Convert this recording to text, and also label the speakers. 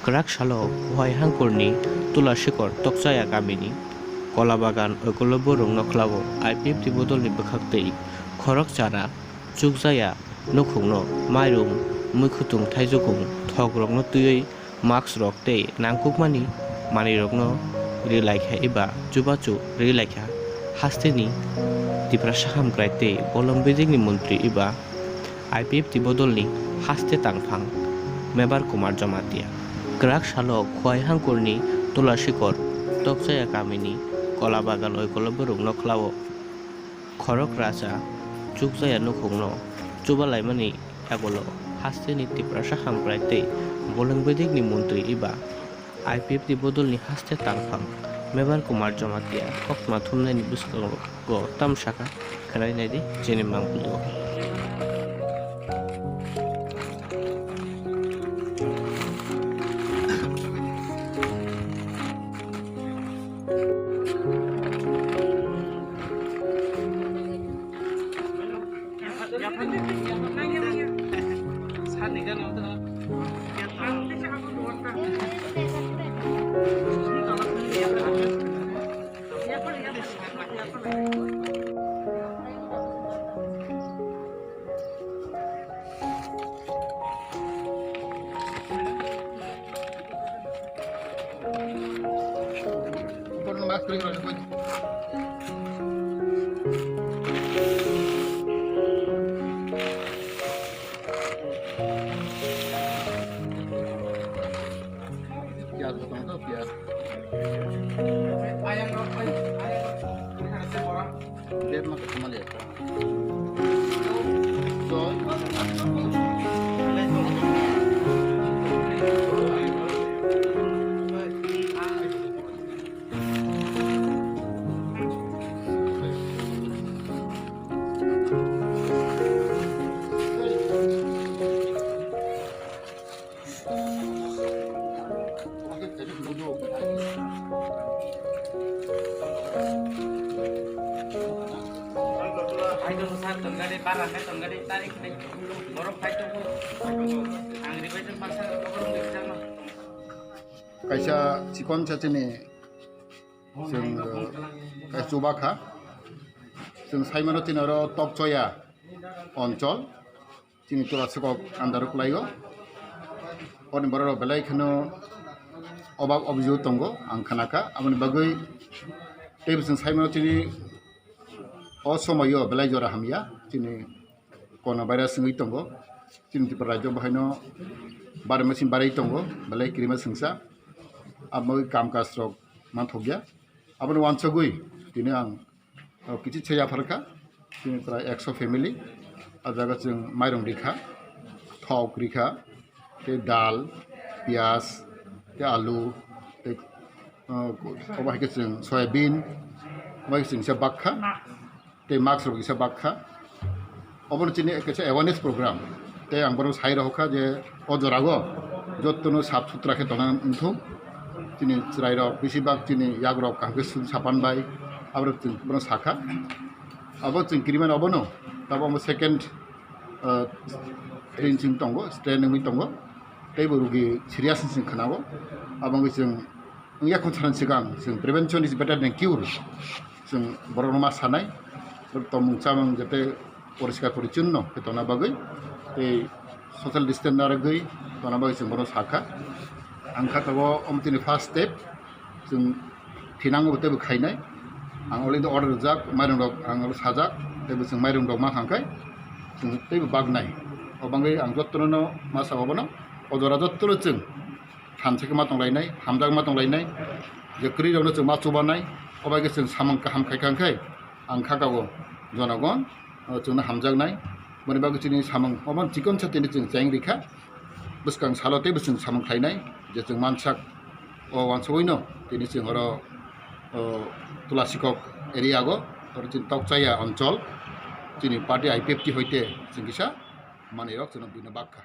Speaker 1: Khorok-Ra-Sa Hangkurni Tuilashikaro Chukjaya Gamini Kolabagan Oikoloborung Nukhungno Ipft Bodolni Bwkhaktwi Khorok-Ra-Sa Chukjaya Nukhungno Mairung Muikhutung Thaijokung Thogrokno twiwi mask rok tei nangkukmani manwirokno relaikha eba chubachu relaikha hasteni tiprasa hamkrai tei bolong bejingni mantri eba Ipft Bodolni haste tangphang Mever Kumar Jamatia Khorok-Ra-Sa Hangkurni Tuilashikaro Chukjaya Gamini Kolabagan Oikoloborung Nukhungno Khorok-Ra-Sa Chukjaya Nukhungno Chubalaimani Agolo hasteni tiprasa hamkrai tei bolong bejingni mantri eba Ipft Bodolni haste tangphang Mever Kumar Jamatia kokma thumnaini bwskango tamsaka kharainai jeni mangpulio
Speaker 2: Kaisa cikon cacini sing Chubakha sing saimano tinaro Chukjaya oncol cini Tuilashikaro andaruk laigo oni bororo belai khano obab obju tongo angkhanaka amoni bagui tebe sing saimano cini osomoyo belai jora hamya cini kono virus ngui tongo cini ti rajo bahaino bar mesin barai tongo belai kirima singsa amoi kam kasrok manthogya aboni wansogui tini ang kichi cheya pharka tini pra 100 family ajaga jeng mairong rikha thok rikha te dal pias te alu te obai ke jeng soybean obai jeng sa bakha te max rok isa bakha oboni tini ekse awareness program te ang bono sai roka je ojorago jottono sap sutra khe tonan unthung tini chirairo besibak tini yagrok kangke sapan bai abro tin bono sakha abo tin kriman obono tabo mo second training tongo training tongo teibo rugi serious sing khanago abang jeng yakon charan sigang jeng prevention is better than cure jeng boroma sanai tomung chamang jate poriskar porichunno ketona bagai te social distance naragui tona bagai jeng bono sakha angka tago omtini first step jeng thinango tebo khainai ang already order jak mairung rok ang sajak tebo jeng mairung rok ma khangkai jeng tebo bagnai obangai ang jottono masa obono odora jottono jeng thancheke ma tonglainai hamjak ma tonglainai je kri rokno jeng ma chubanai obaike jeng samang kaham khaikhangkai ang khakago jonagon jengna hamjaknai mani bagu chini samang obon chikon chatini jeng jang rikha bwskang salote bwsang samang khainai je jeng mansak o wansoino tini jeng horo Tuilashikaro area go or jeng Chukjaya oncol chini party Ipft hoite jeng kisa manirok jeng bina bakha